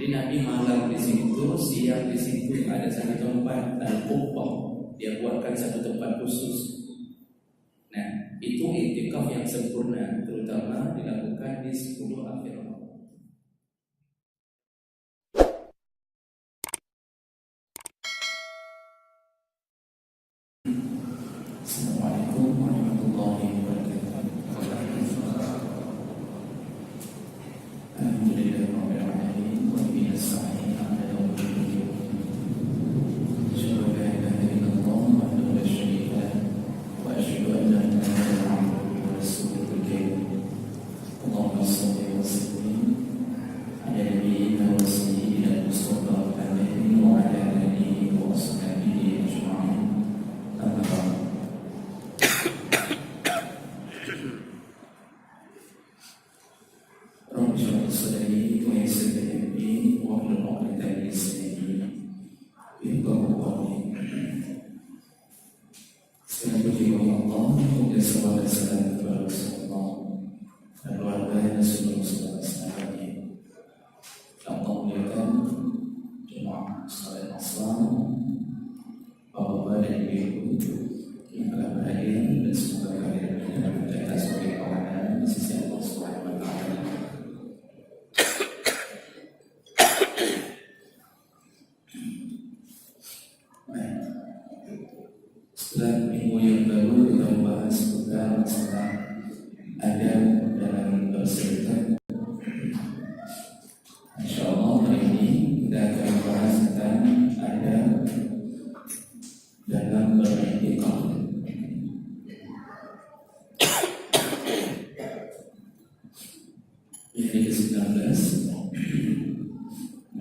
Jadi Nabi malam di situ, siang di situ, ada satu tempat al-Qubbah, dia buatkan satu tempat khusus. Nah, itu iktikaf yang sempurna, terutama dilakukan di 10 akhir Ramadan. Assalamualaikum warahmatullahi wabarakatuh. Alhamdulillahirabbil alamin wa bihi nasta'in 'ala umuri din. Asyhadu an la ilaha illallah wahdahu la syarika lahu wa asyhadu anna Muhammadan 'abduhu wa rasuluhu. Allahumma shalli wa sallim 'ala nabiyyina wa sayyidina Mustafa Muhammadin wa 'ala alihi wa sahbihi ajma'in. Amma ba'd. Saudari itu yang sedang wakil dari sini itu wali. Sekarang puji Allah untuk salawat dan salam kepada Rasulullah dan keluarga dan seluruh sahabat-sahabatnya. Allah muliakan jemaah sekalian Islam, bapak dan ibu yang telah berhadir dan semoga kalian mencapai sebagai kawanan di sisi Allah Subhanahu wa Ta'ala. Setelah minggu yang lalu kita membahas tentang masalah adab dalam berserikat. InsyaAllah hari ini kita akan membahas tentang adab dalam beriktikaf. Ini ke-19.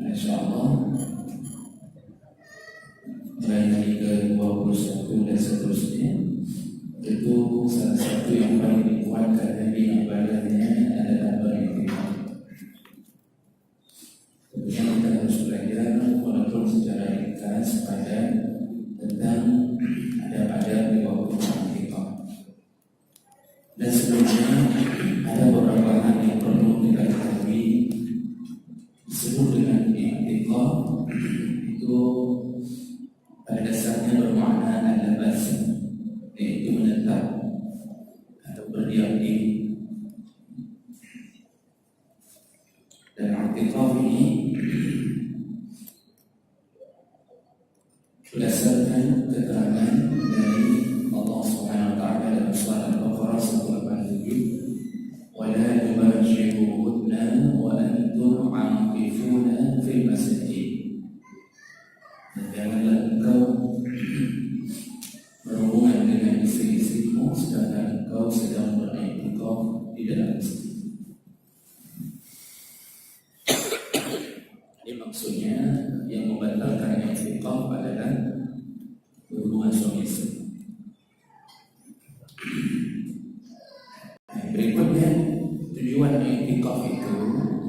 InsyaAllah mulai hari ke-21 dan seterusnya, itu salah satu yang paling dikuatkan dari ibadahnya adalah beriktikaf. Tentunya kita harus belajar walaupun secara ringkas pada tentang adab-adab di waktu beriktikaf. Dan sebelumnya ada beberapa hal yang perlu kita ketahui. Disebut dengan iktikaf itu pada dasarnya bermakna al-labas, yaitu menetap atau berdiam diri. Dan iktikaf ini berdasarkan keterangan dari Allah Subhanahu wa Ta'ala dalam surah Al-Baqarah 187, wa la tubajiruhunna wa antum 'aqifuna fil masjid. Dan janganlah engkau berhubungan dengan istri-istrimu sedangkan engkau sedang beriktikaf di dalam masjid. Ini maksudnya yang membatalkan iktikaf adalah berhubungan suami istri. Berikutnya tujuan iktikaf itu,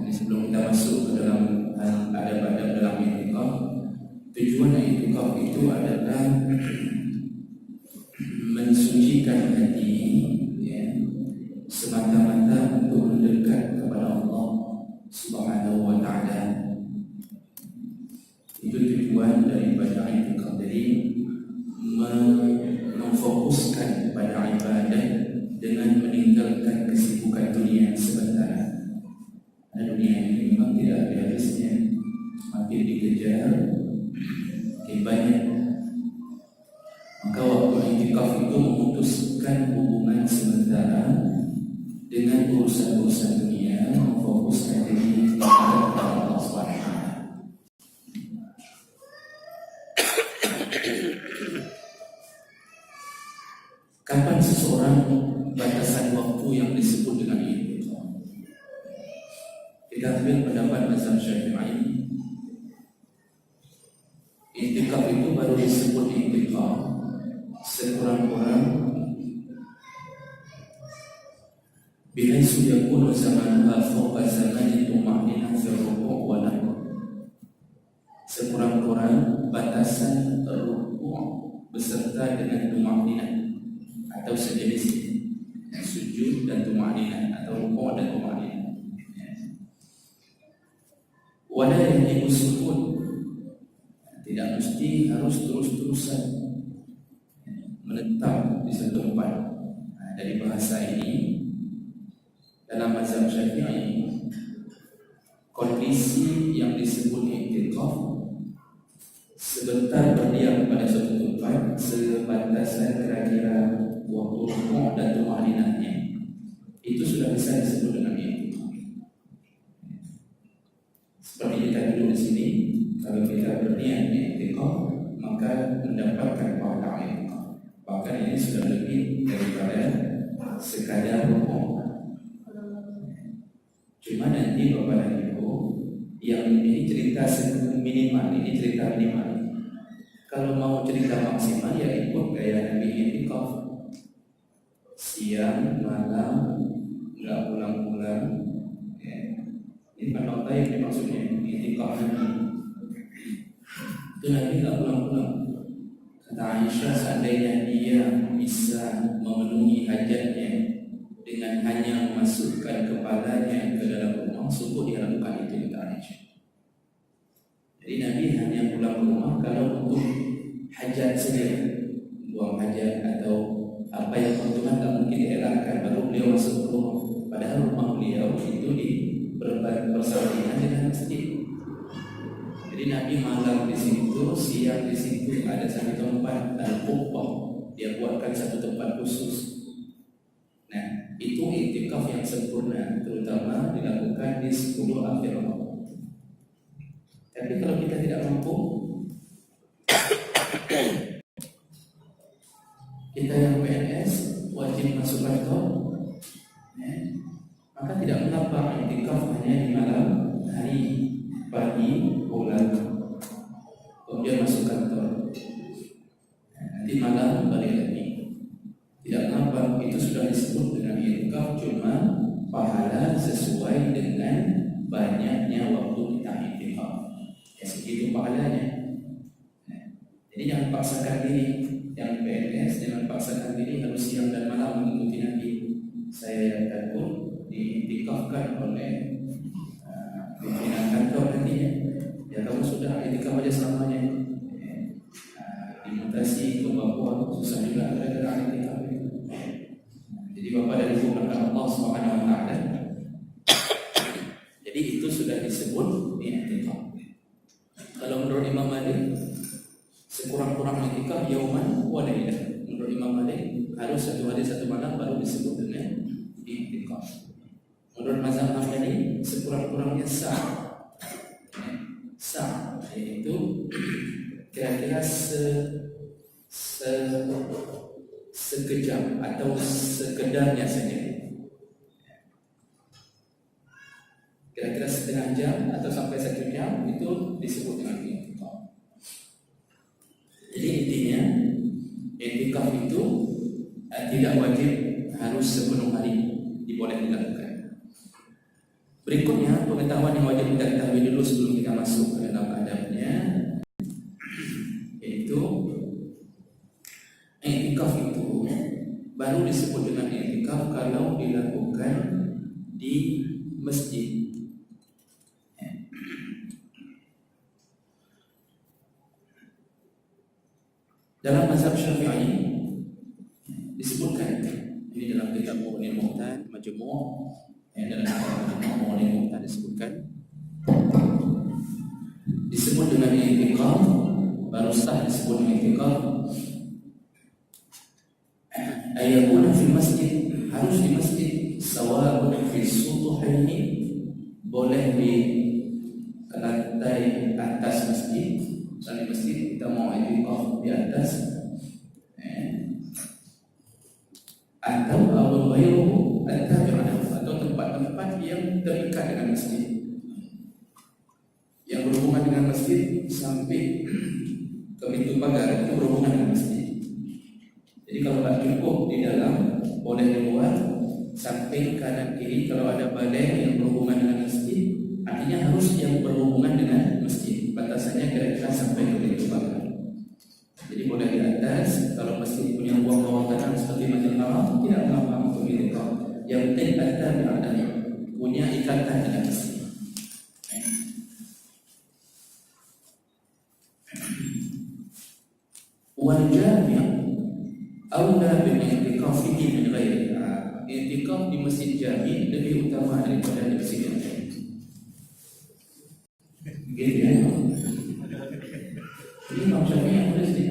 ini sebelum kita masuk ke dalam adab-adab dalam iktikaf. Tujuan iktikaf itu adalah mensucikan hati, ya, semata-mata untuk mendekat kepada Allah Subhanahu wa Ta'ala. Itu tujuan daripada iktikaf. Jadi memfokuskan pada ibadah dengan meninggalkan kesibukan dunia sebentar. Dunia ini memang tidak ada habisnya, makin dikejar banyak. Maka waktu iktikaf itu memutuskan hubungan sementara dengan urusan-urusan dunia, memfokuskan diri kepada Allah SWT. Kapan seseorang batasan waktu yang disebut dengan iktikaf? Kita ambil pendapat mazhab Syafi'i. Iktikaf itu baru disebut iktikaf sekurang-kurang bihaisu yakunu zamanuha fawqa zamani tuma'ninah fi ruku' wa nahu. Sekurang-kurang batasan ruku' beserta dengan tuma'ninah atau sejenis sujud dan tuma'ninah atau ruku' dan tuma'ninah. Wala yajibu sukun, tidak mesti harus terus-terusan menetap di satu tempat. Dari bahasa ini dalam mazhab Syafi'i, kondisi yang disebut i'tikaf sebentar berdiam pada suatu tempat sebatasan kira-kira waktu rukuk dan tumaninahnya, itu sudah bisa disebut dengan i'tikaf. Seperti kita duduk di sini, kalau kita berniat i'tikaf maka mendapatkan pahala i'tikaf. Bahkan ini sudah lebih daripada sekadar rukuk. Cuma nanti Bapak dan Ibu, yang ini cerita minimal, ini cerita minimal. Kalau mau cerita maksimal ya ikut gaya Nabi i'tikaf. Siang, malam, enggak pulang-pulang. Ini kan yang dimaksudnya i'tikaf Nabi. Itu Nabi enggak pulang-pulang. Kata Aisyah, seandainya dia bisa memenuhi hajatnya dengan hanya memasukkan kepalanya ke dalam rumah, sungguh dia lakukan itu, kata Aisyah. Jadi Nabi hanya pulang ke rumah kalau untuk hajat saja, buang hajat atau apa yang keuntungan tak mungkin dielakkan, baru beliau masuk ke rumah. Padahal rumah beliau itu bersambungan dengan masjid. Jadi Nabi malam di situ, siang di situ, ada satu tempat al-Qubbah, dia buatkan satu tempat khusus. Nah, itu i'tikaf yang sempurna, terutama dilakukan di 10 akhir Ramadan. Tapi kalau kita tidak mampu, kita yang PNS wajib masuk kantor, maka tidak mengapa i'tikaf hanya di malam hari, pagi, pulang, kemudian masuk kantor, nanti malam balik lagi. Tidak mengapa, itu sudah disebut dengan i'tikaf, cuma pahala sesuai dengan banyaknya waktu kita i'tikaf. Ya segitu pahalanya. Jadi jangan paksakan diri, yang PNS jangan paksakan diri harus siang dan malam mengikuti Nabi. Saya yang takut diiktikafkan oleh pimpinan kantor nantinya. Ya kamu sudah i'tikaf aja selamanya. Dimutasi ke Papua susah juga gara-gara i'tikaf. Jadi Bapak dan Ibu berkata Allah Subhanahu wa taala. Jadi itu sudah disebut i'tikaf. Kalau menurut Imam Malik, sekurang-kurang i'tikaf yauman wa lailah. Menurut Imam Malik harus satu hari satu malam baru disebut dengan i'tikaf. Menurut mazhab Hambali sekurang-kurangnya sah, yaitu kira-kira sekejam atau sekedarnya saja, kira-kira setengah jam atau sampai 1 jam, itu disebut dengan i'tikaf. Jadi intinya i'tikaf itu tidak wajib harus sepenuh hari, diboleh dilakukan. Berikutnya pengetahuan yang wajib kita ketahui dulu sebelum kita masuk ke dalam adabnya, yaitu i'tikaf itu baru disebut dengan i'tikaf kalau dilakukan di masjid. Dalam mazhab Syafi'i disebutkan, ini dalam kitab Mu'nil Mu'tad Majmu', dalam kitab Mu'nil Mu'tad disebut dengan i'tikaf, baru sah disebut i'tikaf ayakuna fi masjid, harus di masjid, sawa'un fi sutuhaini, boleh di lantai atas masjid. Misalnya masjid kita mau i'tikaf di atas, atau ghairuhu atau tempat-tempat yang terikat dengan masjid, yang berhubungan dengan masjid sampai ke pintu pagar, itu berhubungan dengan masjid. Jadi kalau tak cukup di dalam, boleh di luar, samping kanan kiri. Kalau ada balai yang berhubungan dengan masjid, artinya harus yang berhubungan dengan masjid, batasannya kira-kira sampai ke pintu pagar. Jadi boleh di atas. Kalau masjid punya ruang bawah tanah seperti Masjidil Haram, tidak mengapa untuk i'tikaf. Yang penting ada punya ikatan dengan masjid. wal jami' aula bil i'tikaf fihi min ghairiha. I'tikaf di masjid jami' lebih utama daripada di masjid yang lain. Gitu ya. Jadi Imam Syafi'i yang tulis ni,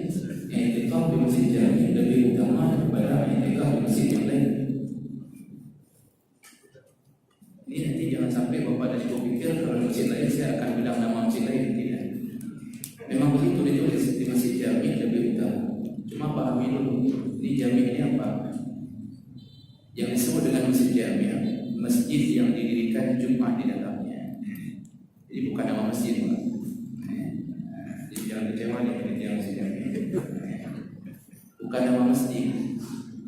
i'tikaf di masjid jami' lebih utama daripada i'tikaf di masjid yang lain. Ini nanti jangan sampai Bapak dan Ibu pikir kalau di masjid lain saya akan bilang nama masjid lain. Tidak. Memang begitu ditulis di masjid jami' lebih utama. Cuma pahami dulu, ini jami' ini apa? Yang disebut dengan masjid jami', masjid yang didirikan Jumat di dalamnya. Jadi bukan nama masjid, Pak. Jadi jangan kecewa nih penelitian masjid jami'. Bukan nama masjid.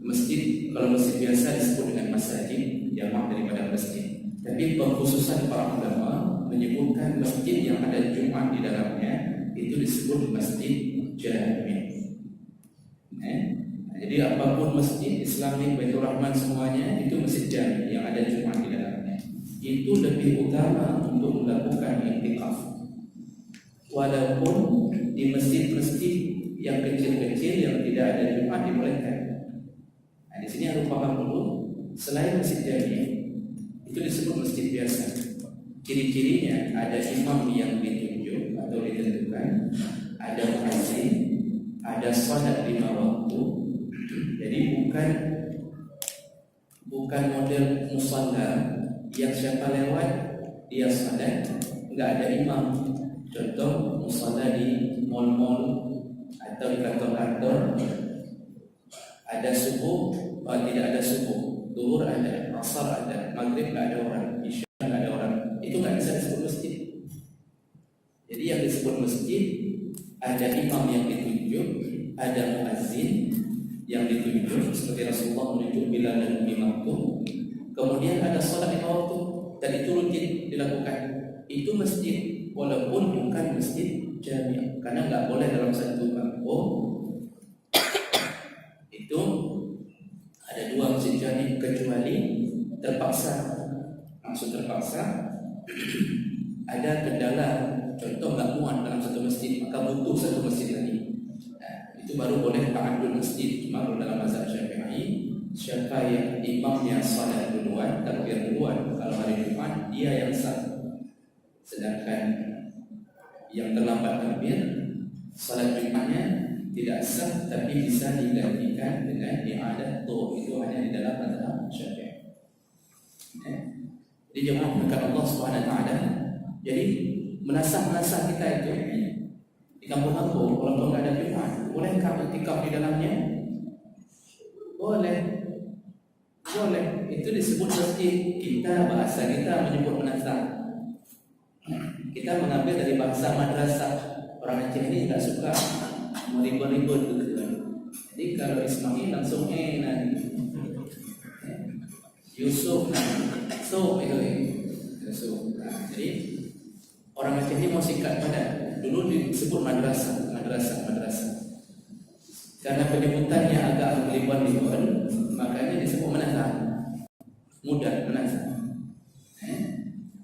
Masjid, kalau masjid biasa disebut dengan masjid, jamak daripada masjid. Tapi pengkhususan para ulama menyebutkan masjid yang ada Jumat di dalamnya itu disebut masjid jami'. Jadi apapun masjid Islami, Baitur Rahman semuanya itu masjid jami' yang ada Jumat di dalamnya. Itu lebih utama untuk melakukan i'tikaf. Walaupun di masjid-masjid yang kecil-kecil yang tidak ada Jumat dibolehkan. Nah, di sini harus paham dulu, selain masjid jami' itu disebut masjid biasa. Ciri-cirinya ada imam yang ditunjuk atau ditentukan, ada muazzin, ada salat 5 waktu. Jadi bukan model musalla yang siapa lewat dia salat, enggak ada imam. Contoh musalla di mal-mal atau di kantor-kantor, ada subuh, tidak ada subuh, zuhur ada, asar ada, maghrib enggak ada orang, isya enggak ada orang. Itu enggak bisa disebut masjid. Jadi yang disebut masjid ada imam yang ditunjuk, ada muazzin yang ditunjuk seperti Rasulullah menunjuk Bilal dan Ummi Maktum. Kemudian ada salat 5 waktu dan itu rutin dilakukan. Itu masjid walaupun bukan masjid jami', karena enggak boleh dalam satu kampung itu ada 2 masjid jami' kecuali terpaksa. Maksud terpaksa ada kendala, contoh enggak muat dalam satu masjid, maka butuh satu masjid lagi. Itu baru boleh ta'addud masjid. Cuma dalam mazhab Syafi'i, siapa yang imamnya salat duluan, takbir duluan kalau hari Jumat, dia yang sah. Sedangkan yang terlambat takbir, salat Jumatnya tidak sah, tapi bisa digantikan dengan i'adah tuh. Itu hanya di dalam mazhab Syafi'i. Jadi jemaah berkat Allah Subhanahu wa taala. Jadi menasah-nasah kita itu di kampung-kampung, walaupun tidak ada Jumat, bolehkah i'tikaf di dalamnya? Boleh. Itu disebut masjid. Kita, bahasa kita menyebut menasah. Kita mengambil dari bahasa madrasah. Orang Aceh ini tidak suka meribut-ribut gitu. Jadi kalau Ismail langsung nanti Yusuf so itu Yusuf. Jadi orang Aceh ini mau singkat pada dulu disebut madrasah. Karena penyebutannya agak melibat-libat, makanya disebut menasah. Mudah menasah.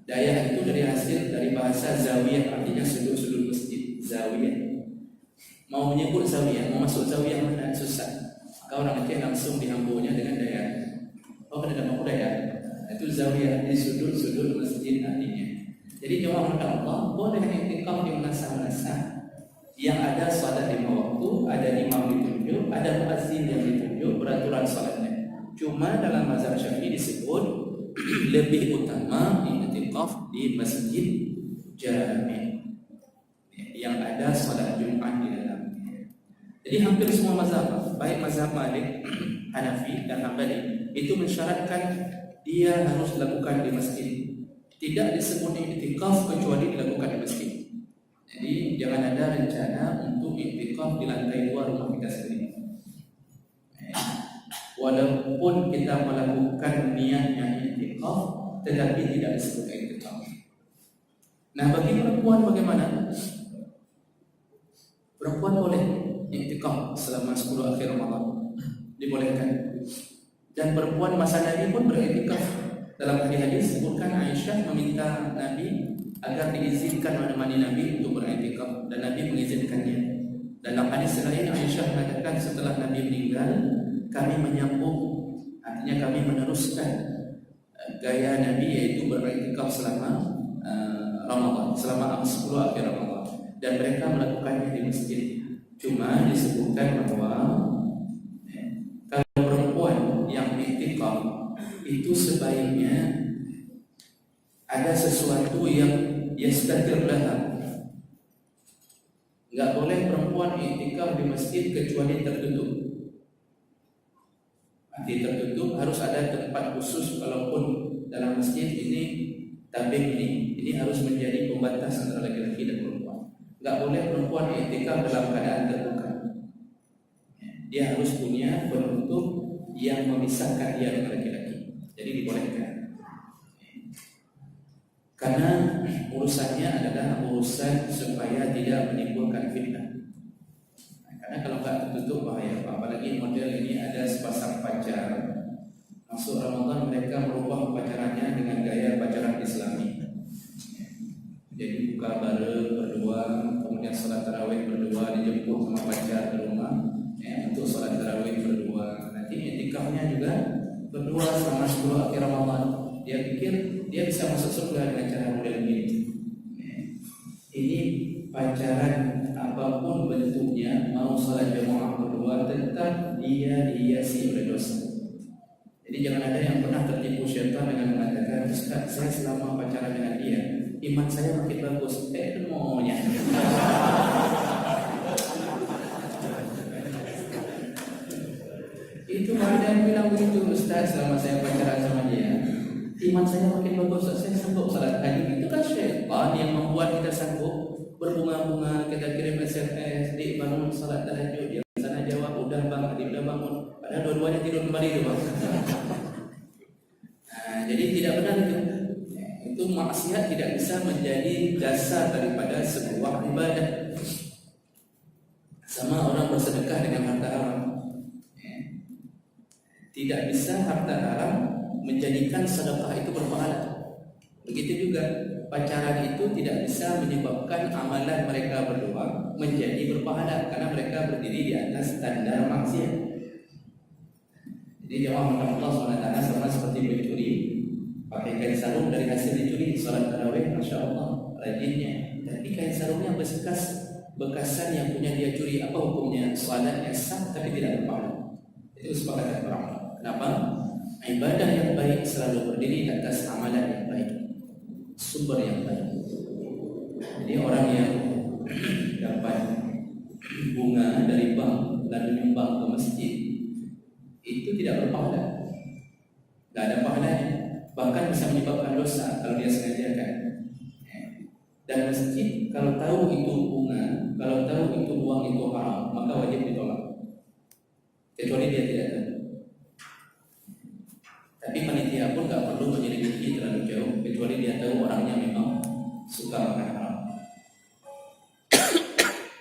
Dayah itu dari bahasa zawiyah, artinya sudut-sudut masjid. Zawiyah. Mau menyebut zawiyah, mau masuk zawiyah mana susah. Maka orang Aceh langsung dihambunya dengan dayah. Oh, kena dapat dayah. Itu zawiyah, di sudut-sudut masjid artinya. Jadi jemaah Allah boleh i'tikaf di menasah-menasah yang ada salat 5 waktu, ada imam ditunjuk, ada muazzin yang ditunjuk, peraturan salatnya. Cuma dalam mazhab Syafi'i disebut lebih utama i'tikaf di masjid jami' yang ada salat Jumat di dalamnya. Jadi hampir semua mazhab, baik mazhab Malik, Hanafi dan Hambali, itu mensyaratkan dia harus dilakukan di masjid. Tidak disebut i'tikaf kecuali dilakukan di masjid. Jadi jangan ada rencana untuk i'tikaf di lantai 2 rumah kita sendiri. Walaupun kita melakukan niatnya i'tikaf, tetapi tidak disebut i'tikaf. Nah, bagi perempuan bagaimana? Perempuan boleh i'tikaf selama 10 akhir Ramadan, dibolehkan. Dan perempuan masa Nabi pun beriktikaf. Dalam hadis disebutkan Aisyah meminta Nabi agar diizinkan menemani Nabi untuk beriktikaf, dan Nabi mengizinkannya. Dalam hadis lain Aisyah mengatakan setelah Nabi meninggal, kami menyambung, artinya kami meneruskan gaya Nabi, yaitu beriktikaf selama Ramadan, selama 10 akhir Ramadan, dan mereka melakukannya di masjid. Cuma disebutkan bahwa kalau perempuan yang iktikaf itu sebaiknya ada sesuatu yang yastatir laha. Enggak boleh perempuan iktikaf di masjid kecuali tertutup. Arti tertutup harus ada tempat khusus. Kalaupun dalam masjid ini tabing ini harus menjadi pembatas antara laki-laki dan perempuan. Enggak boleh perempuan iktikaf dalam keadaan terbuka. Dia harus punya penutup yang memisahkan dia dengan laki-laki. Jadi dibolehkan. Karena urusannya adalah urusan supaya tidak menimbulkan fitnah. Karena kalau nggak tertutup bahaya. Apalagi model ini ada sepasang pacar, masuk Ramadan mereka merubah pacarannya dengan gaya pacaran Islami. Jadi buka bareng berdua, kemudian sholat tarawih berdua, dijemput sama pacar ke rumah untuk sholat tarawih berdua. Nanti iktikafnya juga berdua selama 10 akhir Ramadan. Dia pikir dia bisa masuk surga dengan cara model ini. Ini pacaran apapun bentuknya, mau salat jamaah berdua, tetap dia dihiasi oleh dosa. Jadi jangan ada yang pernah tertipu syaitan dengan mengatakan, Ustaz, saya selama pacaran dengan dia, iman saya makin bagus. Itu maunya. Itu ada yang bilang begitu, Ustaz, selama saya pacaran sama dia, iman saya makin bagus, saya sanggup salat haji. Itu kan syaitan yang membuat kita sanggup berbunga-bunga, kita kirim SMS, di bangun salat tahajud, dia sana jawab, udah bang, adik udah bangun, padahal dua-duanya tidur kembali itu bang. Jadi tidak benar itu. Itu maksiat tidak bisa menjadi dasar daripada sebuah ibadah. Sama orang bersedekah dengan harta haram, tidak bisa harta haram menjadikan sedekah itu berpahala. Begitu juga pacaran itu tidak bisa menyebabkan amalan mereka berdua menjadi berpahala, karena mereka berdiri di atas standar maksiat. Jadi jawab Allah SWT sama seperti mencuri, pakai kain sarung dari hasil dicuri, salat tarawih, masya Allah rajinnya. Tapi kain sarungnya bekasan yang punya dia curi, apa hukumnya? Salatnya sah tapi tidak berpahala. Itu sepakatan orang. Kenapa? Ibadah yang baik selalu berdiri di atas amalan yang baik, sumber yang baik. Jadi orang yang dapat bunga dari bank lalu nyumbang ke masjid, itu tidak berpahala, tidak ada pahalanya, bahkan bisa menyebabkan dosa kalau dia sengajakan. Dan masjid kalau tahu itu bunga, kalau tahu itu uang itu haram, maka wajib ditolak, kecuali dia tidak tahu. Tapi panitia pun tak perlu menyelidiki terlalu jauh, kecuali dia tahu orangnya memang suka makan haram.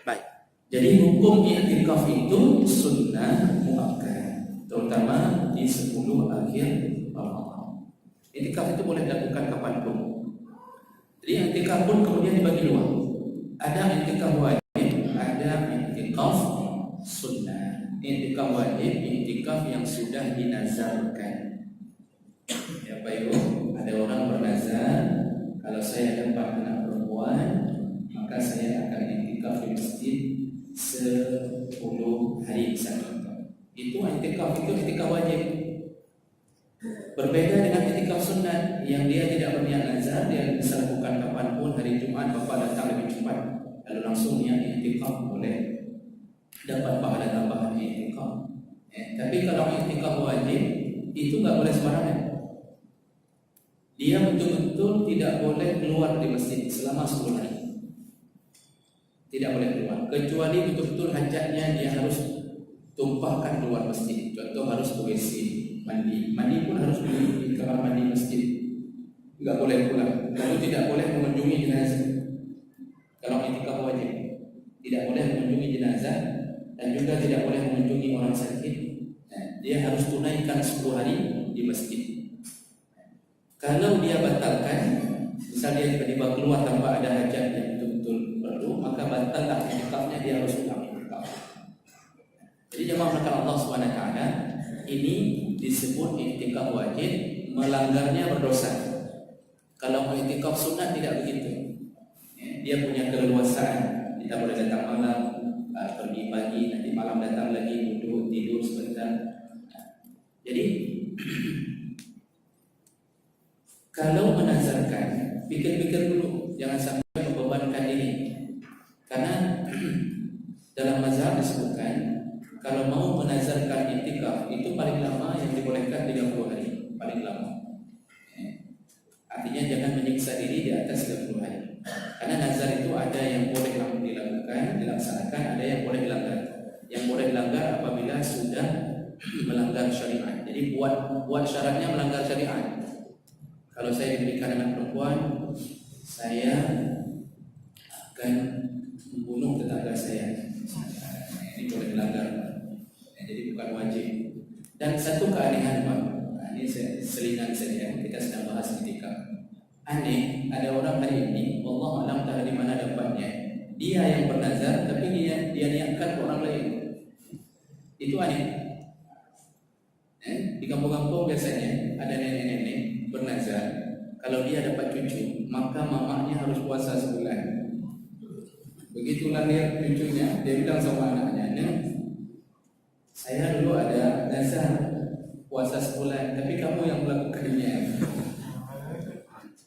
Baik. Jadi hukum i'tikaf itu sunnah muakkad, terutama di 10 akhir Ramadan. I'tikaf itu boleh dilakukan kapanpun. Jadi i'tikaf pun kemudian dibagi dua. Ada i'tikaf wajib, ada i'tikaf sunnah. I'tikaf wajib, i'tikaf yang sudah dinazarkan. Ya Pak Ibu, ada orang bernazar, kalau saya dapat anak perempuan, maka saya akan i'tikaf di masjid 10 hari misalnya. Itu i'tikaf, itu i'tikaf wajib. Berbeda dengan i'tikaf sunnah yang dia tidak berniat nazar, dia bisa lakukan kapanpun. Hari Jumat Bapak datang lebih cepat, lalu langsung niat i'tikaf, boleh dapat pahala tambahan i'tikaf. Tapi kalau i'tikaf wajib itu nggak boleh sembarangan. Dia betul-betul tidak boleh keluar dari masjid selama 10 hari. Tidak boleh keluar, kecuali betul-betul hajatnya dia harus tumpahkan keluar masjid. Contoh harus ke WC, mandi pun harus di kamar mandi masjid. Tidak boleh pulang. Lalu tidak boleh mengunjungi jenazah. Kalau i'tikaf wajib, tidak boleh mengunjungi jenazah dan juga tidak boleh mengunjungi orang sakit. Dia harus tunaikan 10 hari di masjid. Kalau dia batalkan, misalnya dia tiba-tiba keluar tanpa ada hajat yang betul-betul perlu, maka batallah i'tikafnya, dia harus ulang i'tikaf. Jadi jemaah melakukan Allah SWT, ini disebut iktikaf wajib, melanggarnya berdosa. Kalau iktikaf sunat tidak begitu. Dia punya keleluasaan. Kita boleh datang malam, pergi pagi, nanti malam datang lagi, duduk, tidur sebentar. Jadi kalau menazarkan, pikir-pikir dulu, jangan sampai membebankan diri. Karena dalam mazhab disebutkan, kalau mau menazarkan iktikaf itu paling lama yang dibolehkan 30 hari, paling lama. Artinya jangan menyiksa diri di atas 30 hari. Karena nazar itu ada yang boleh dilakukan, dilaksanakan, ada yang boleh dilanggar. Yang boleh dilanggar apabila sudah melanggar syariat. Jadi buat syaratnya melanggar syariat. Kalau saya diberikan anak perempuan, saya akan membunuh tetangga saya. Ini boleh dilanggar. Jadi bukan wajib. Dan satu keanehan Pak, ini selingan saja, kita sedang bahas ketika aneh, ada orang hari ini, Allah alam tahu di mana dapatnya, dia yang bernazar tapi dia niatkan ke orang lain. Itu aneh. Di kampung-kampung biasanya ada nenek-nenek bernazar, kalau dia dapat cucu maka mamanya harus puasa sebulan. Begitu lahir cucunya, dia bilang sama anaknya, saya dulu ada nazar puasa sebulan, tapi kamu yang melakukannya.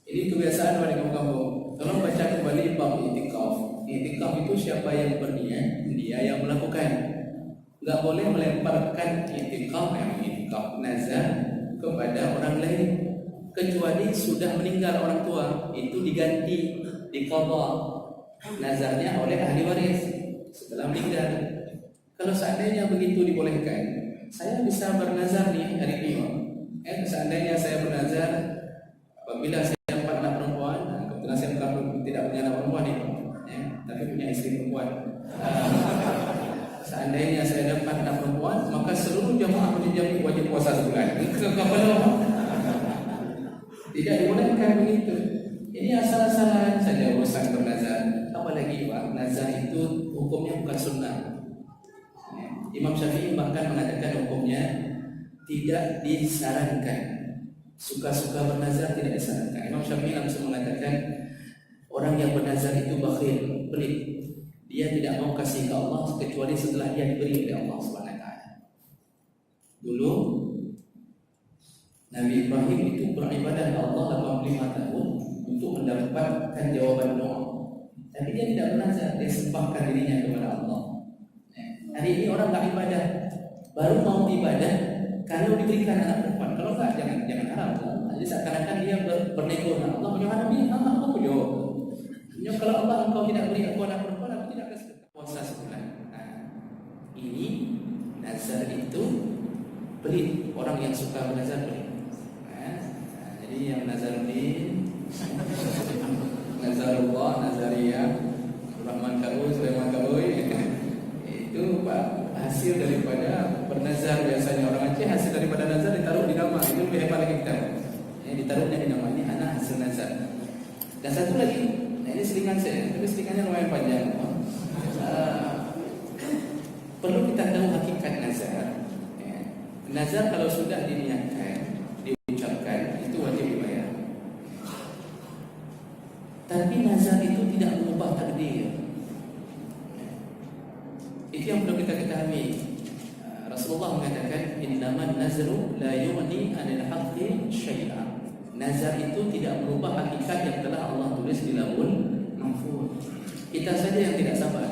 Ini kebiasaan orang di kampung-kampung. Tolong baca kembali bab itikaf. Itikaf itu siapa yang berniat, dia yang melakukan. Enggak boleh melemparkan itikaf nazar kepada orang lain, kecuali sudah meninggal orang tua, itu diganti, diqadha nazarnya oleh ahli waris setelah meninggal. Kalau seandainya begitu dibolehkan, saya bisa bernazar nih hari ini. Seandainya saya bernazar apabila saya dapat anak perempuan, kebetulan saya tidak punya anak perempuan nih, tapi punya istri perempuan. Seandainya saya dapat anak perempuan, maka seluruh jamaah masjid wajib puasa sebulan. Tidak dibolehkan begitu. Ini asal-asalan saja urusan bernazar. Apalagi Pak, nazar itu hukumnya bukan sunnah. Imam Syafi'i bahkan mengatakan hukumnya tidak disarankan. Suka-suka bernazar tidak disarankan. Imam Syafi'i langsung mengatakan orang yang bernazar itu bakhil, pelit. Dia tidak mau kasih ke Allah kecuali setelah dia diberi oleh Allah SWT. Dulu Nabi Ibrahim itu beribadah kepada Allah 85 tahun untuk mendapatkan jawaban doa. Tapi dia tidak bernazar, dia sembahkan dirinya kepada Allah. Hari ini orang tak ibadah, baru mau ibadah kalau diberikan anak perempuan. Kalau enggak, jangan harap. Jadi seakan-akan dia bernego dengan Allah. Punya Nabi, aku punya. Kalau Allah engkau tidak beri aku anak perempuan, aku tidak akan puasa sebulan. Ini nazar itu pelit. Orang yang suka bernazar pelit. Jadi yang nazaruddin, nazarullah, nazariyah, Rahman Kabul, Sulaiman Kabul, itu Pak, hasil daripada bernazar. Biasanya orang Aceh hasil daripada nazar ditaruh di nama. Itu lebih hebat lagi kita. Ditaruhnya di nama, ini anak hasil nazar. Dan satu lagi, ini selingan saya, tapi selingannya lumayan panjang. Perlu kita tahu hakikat nazar. Nazar kalau sudah diniatkan, diucapkan, itu wajib dibayar. Tapi nazar itu tidak mengubah takdir. Itu yang perlu kita ketahui. Rasulullah mengatakan, innaman nazru la yughni 'anil haqqi syai'an. Nazar itu tidak merubah hakikat yang telah Allah tulis di Lauhul Mahfuz. Kita saja yang tidak sabar.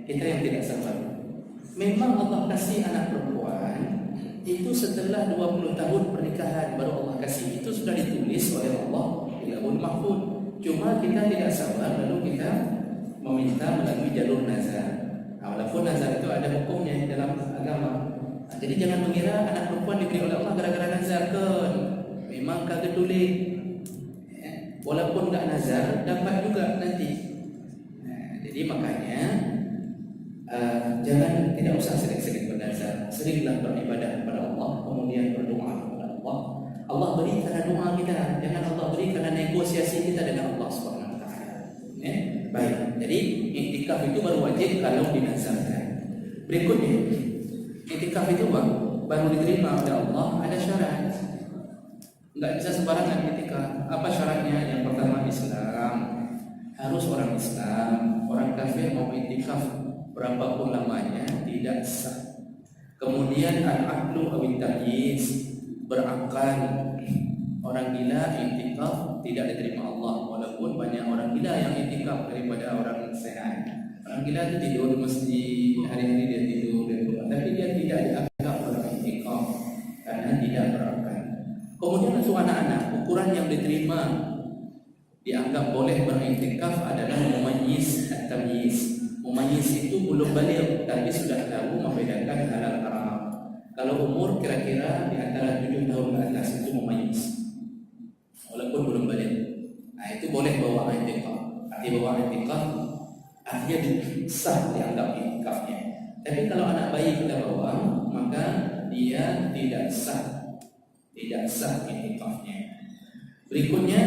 Kita yang tidak sabar. Memang Allah kasih anak perempuan itu setelah 20 tahun pernikahan baru Allah kasih. Itu sudah ditulis oleh Allah di Lauhul Mahfuz. Cuma kita tidak sabar, lalu kita meminta melalui jalur nazar. Walaupun nazar itu ada hukumnya dalam agama. Jadi jangan mengira anak perempuan diberi oleh Allah gara-gara nazar kan. Memang kagak tulis. Walaupun tak nazar dapat juga nanti. Jadi makanya jangan, tidak usah sering-sering bernazar. Seringlah beribadah kepada Allah, kemudian berdoa kepada Allah. Allah beri karena doa kita, jangan Allah beri karena negosiasi kita dengan Allah Subhanahu wa taala. Baik. Jadi iktikaf itu baru wajib kalau dinazarkan. Berikutnya, iktikaf itu baru diterima oleh Allah ada syarat. Enggak bisa sembarangan iktikaf. Apa syaratnya? Yang pertama Islam. Harus orang Islam. Orang kafir mau iktikaf berapapun lamanya tidak sah. Kemudian al-aqlu aw at-tamyiz, berakal. Orang gila iktikaf tidak diterima Allah, walaupun banyak orang gila yang iktikaf daripada orang sehat. Orang gila itu tidur di masjid, hari-hari dia tidur di rumah, tapi dia tidak dianggap orang iktikaf karena tidak berakal. Kemudian untuk anak-anak, ukuran yang diterima dianggap boleh beriktikaf adalah mumayyiz at-tamyiz. Mumayyiz itu belum balik tapi sudah tahu membedakan halal haram. Kalau umur kira-kira di antara 7 tahun ke atas itu mumayyiz, walaupun belum balik. Nah, itu boleh bawa iktikaf. Arti bawa iktikaf artinya sah dianggap iktikafnya. Tapi kalau anak bayi kita bawa, maka dia tidak sah iktikafnya. Berikutnya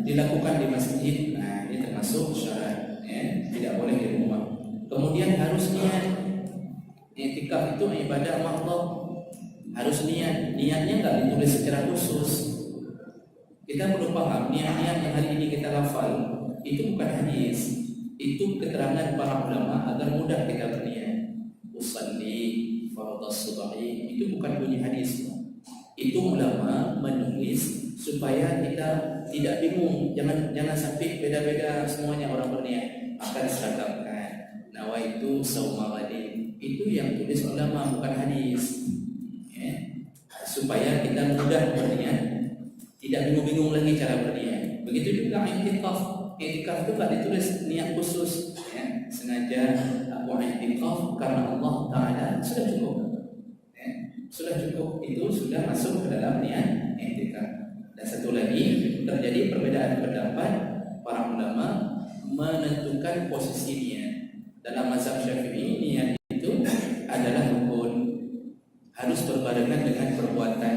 dilakukan di masjid. Nah, ini termasuk syarat, ya. Tidak boleh di rumah. Kemudian harus niat. Iktikaf itu ibadah mahdhah. Harus niat. Niatnya enggak ditulis secara khusus. Kita perlu paham niat-niat yang hari ini kita lafal itu bukan hadis. Itu keterangan para ulama agar mudah kita berniat. Usalli fardhas subhi itu bukan bunyi hadis. Itu ulama menulis supaya kita tidak bingung. Jangan sampai beda-beda semuanya orang berniat. Akan diseragamkan. Nawaitu sauma ghadin. Itu yang tulis ulama bukan hadis. Ya. Supaya kita mudah berniat, tidak bingung-bingung lagi cara berniat. Begitu juga iktikaf. Iktikaf itu tak ditulis niat khusus, ya. Sengaja aku iktikaf karena Allah Taala sudah cukup. Ya. Sudah cukup, itu sudah masuk ke dalam niat iktikaf. Dan satu lagi, terjadi perbedaan pendapat para ulama menentukan posisi niat. Dalam mazhab Syafi'i niat itu adalah rukun, harus berbarengan dengan perbuatan.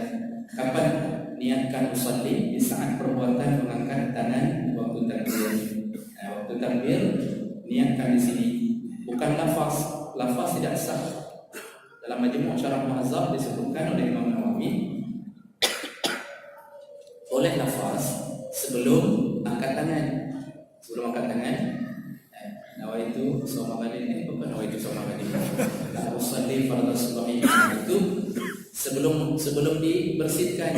Kapan niatkan usalli? Di saat perbuatan mengangkat tangan waktu takbir. Nah, waktu takbir niatkan di sini, bukan lafaz. Lafaz tidak sah. Dalam Majmu' Syarah Muhazzab disebutkan oleh Imam Nawawi, oleh lafaz sebelum angkat tangan. Sebelum angkat tangan, nawaitu shauma ghadin, bukan nawaitu shauma ghadin. Usalli fardhas subhi itu sebelum dibersihkan,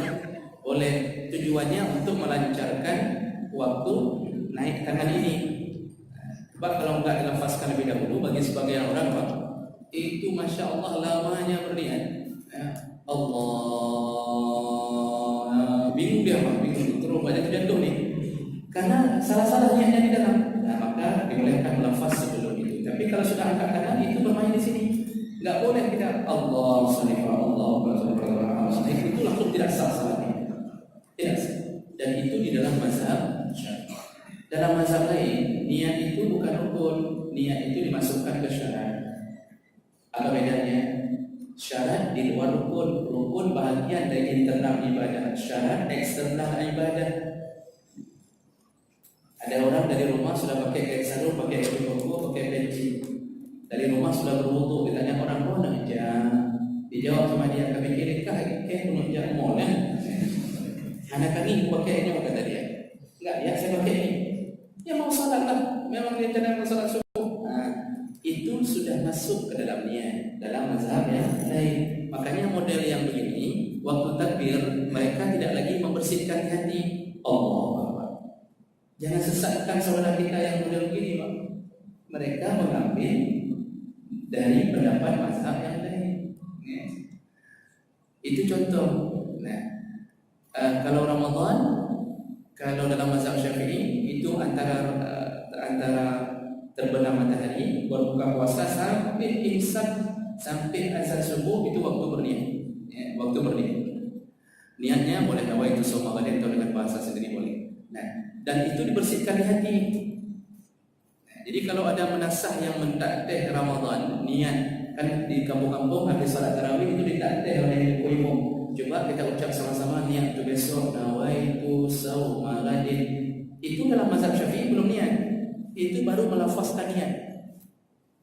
oleh tujuannya untuk melancarkan waktu naik tangan ini. Sebab kalau enggak dilafazkan lebih dahulu, bagi sebagian orang itu masya Allah lamanya berniat. Allah bingung dia, bingung terus banyak jatuh nih karena salah-salah niatnya di dalam. Nah, maka dibolehkan melafaz sebelum itu. Tapi kalau sudah angkat tangan itu bermain di sini. Enggak boleh kita Allah salli Allah itu langsung tidak sah salatnya. Tidak sah. Dan itu di dalam mazhab Syafi'i. Dalam mazhab lain, niat itu bukan rukun, niat itu dimasukkan ke syarat. Apa bedanya? Syarat di luar rukun. Rukun bahagian dari internal ibadah, syarat eksternal ibadah. Ada orang dari rumah sudah pakai kain sarung, pakai baju koko, pakai peci. Dari rumah sudah berwudu, ditanya orang mana aja. Dijawab sama dia, kami kirinkah kain penunjang mana? Anak kami pakai ini, kata dia. Enggak, ya saya pakai ini. Ya mau salat lah, memang dia jangan mau salat subuh. Nah, itu sudah masuk ke dalam niat, dalam mazhab yang lain. Makanya model yang begini, waktu takbir mereka tidak lagi membersihkan hati. Jangan sesatkan saudara kita yang model begini, Pak. Mereka mengambil dari pendapat mazhab yang lain. Ya. Itu contoh. Nah, kalau Ramadan, kalau dalam mazhab Syafi'i itu antara terbenam matahari, berbuka puasa sampai imsak, sampai azan subuh itu waktu berniat. Ya, waktu berniat. Niatnya boleh nawaitu shauma ghadin atau dengan bahasa sendiri boleh. Nah, dan itu dibersihkan di hati. Nah, jadi kalau ada menasah yang mentakdeh Ramadan, niat kan di kampung-kampung habis salat tarawih itu ditakdeh oleh imam. Coba kita ucap sama-sama niat untuk besok, nawaitu shauma ghadin. Itu dalam mazhab Syafi'i belum niat. Itu baru melafazkan niat.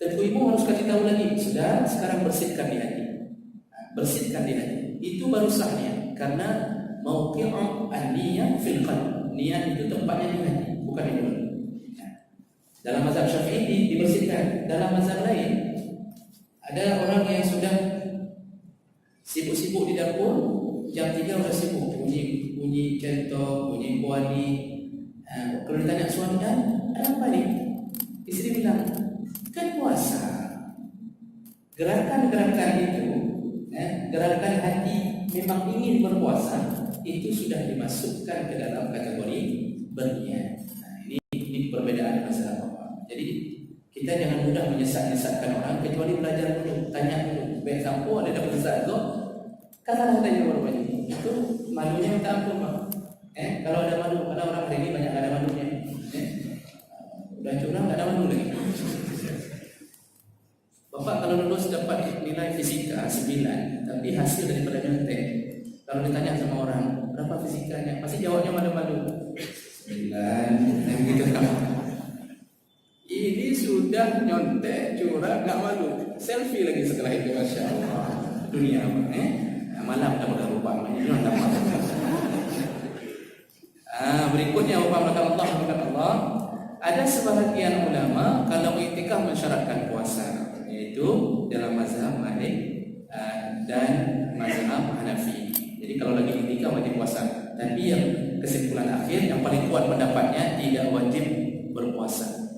tentu ibu harus kasih tahu lagi, sudah, sekarang bersihkan di hati. Bersihkan di hati. Itu baru sahnya, karena mauqi'u an-niyah fil qalb. Niat itu tempatnya di hati, bukan di mulut. Dalam mazhab Syafi'i dibersihkan. Dalam mazhab lain ada orang yang sudah sibuk-sibuk di dapur, jam 3 sudah sibuk, bunyi centok, bunyi kuali. Kalau ditanya suaminya, apa ni? Isteri bilang, kan puasa. Gerakan-gerakan itu, gerakan hati memang ingin berpuasa, itu sudah dimasukkan ke dalam kategori berniat. Ini perbedaan masalah apa. Jadi kita jangan mudah menyesat-nyesatkan orang, kecuali belajar dulu, tanya dulu. Baik sampo ada dapat sesat tu, katalah tanya baru banyak. Itu malunya minta ampun, Pak. Kalau ada malu, kalau orang hari ini banyak ada malunya. Udah curang tak ada malu lagi. Bapak kalau lulus dapat nilai fisika 9, tapi hasil daripada nyontek. Kalau ditanya sama orang, berapa fisikanya? Pasti jawabnya malu-malu. 9, gitu kan. Ini sudah nyontek, curang, tak malu. Selfie lagi setelah itu, Masya Allah. Dunia apa? Malam dah berubah. Berikutnya, Allah. Ada sebahagian ulama kalau iktikaf mensyaratkan puasa, yaitu dalam mazhab Malik dan mazhab Hanafi. Jadi kalau lagi iktikaf wajib puasa. Tapi yang kesimpulan akhir yang paling kuat pendapatnya tidak wajib berpuasa.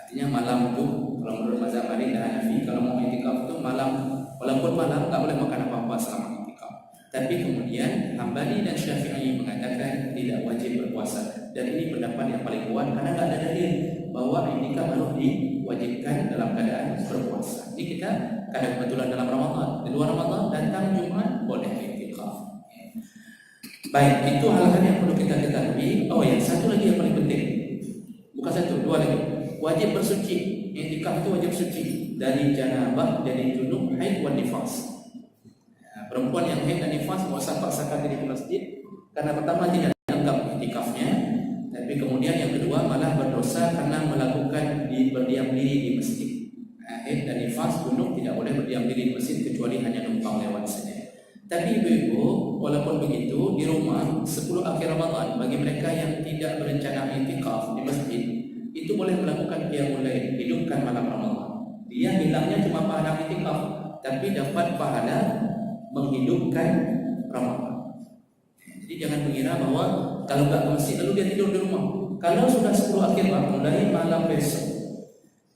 Artinya malam itu kalau menurut mazhab Malik dan Hanafi, kalau mau iktikaf itu malam, walaupun malam tak boleh makan apa-apa selama iktikaf. Tapi kemudian Hambali dan Syafi'i mengatakan tidak wajib berpuasa. Dan ini pendapat yang paling kuat karena tak ada dalil bahwa iktikaf harus diwajibkan dalam keadaan berpuasa. Ini kita kadang kebetulan dalam Ramadan, di luar Ramadan datang Jumat boleh iktikaf. Baik, itu hal-hal yang perlu kita ketahui. Oh ya, satu lagi yang paling penting. Bukan satu, dua lagi. Wajib bersuci. Iktikaf itu wajib suci dari janabah, dari junub, haid dan nifas. Perempuan yang haid dan nifas mau paksakan diri ke masjid karena pertama tidak dianggap iktikafnya, tapi kemudian yang kedua malah berdosa karena melakukan berdiam diri di masjid. Haid dan nifas, junub tidak boleh berdiam diri di masjid kecuali hanya numpang lewat saja. Tapi ibu-ibu, walaupun begitu, di rumah 10 akhir Ramadan bagi mereka yang tidak berencana iktikaf di masjid, itu boleh melakukan qiyamul lail, hidupkan malam Ramadan. Dia hilangnya cuma pahala iktikaf, tapi dapat pahala menghidupkan Ramadan. Jadi jangan mengira bahwa kalau enggak ke masjid lalu dia tidur di rumah. Kalau sudah 10 akhir mulai malam besok,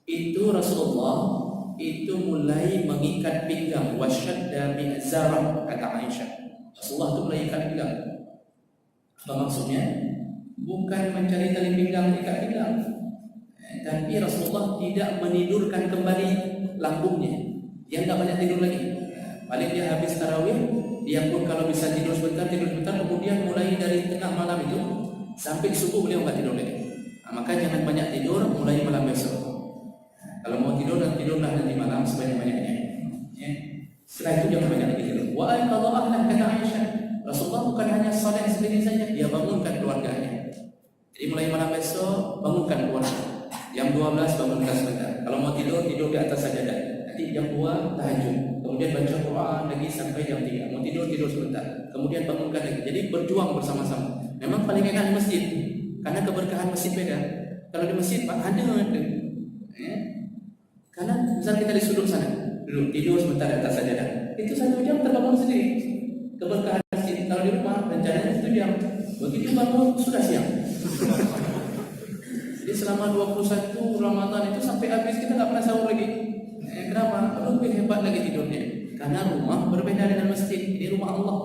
itu Rasulullah itu mulai mengikat pinggang, wasyadda bi'zarah, kata Aisyah. Rasulullah itu mulai ikat pinggang. Apa maksudnya? Bukan mencari tali pinggang, ikat pinggang. Tapi Rasulullah tidak menidurkan kembali lambungnya. Dia enggak banyak tidur lagi. Paling dia habis tarawih, dia pun kalau bisa tidur sebentar, kemudian mulai dari tengah malam itu sampai subuh beliau enggak tidur lagi. Maka jangan banyak tidur mulai malam besok. Kalau mau tidur dan tidurlah nanti malam sebanyak-banyaknya. Setelah itu jangan banyak lagi tidur. Wa ayqadha ahlah, kata Aisyah. Rasulullah bukan hanya salat sendiri saja, dia bangunkan keluarganya. Jadi mulai malam besok bangunkan keluarga. Jam 12 bangunkan sebentar. Kalau mau tidur di atas sajadah. Nanti jam 2 tahajud. Kemudian baca Quran lagi sampai jam 3. Mau tidur sebentar. Kemudian bangunkan lagi. Jadi berjuang bersama-sama. Memang paling enak di masjid karena keberkahan masjid beda. Kalau di masjid ada. Karena misal kita di sudut sana, duduk tidur sebentar di atas sajadah, itu 1 jam terbangun sendiri. Keberkahan masjid. Kalau di rumah rencananya 1 jam, begitu bangun sudah siang. Jadi selama 21 Ramadan itu sampai habis kita tak pernah sahur lagi. Kenapa? Lebih hebat lagi tidurnya. Karena rumah berbeda dengan masjid. Ini rumah Allah.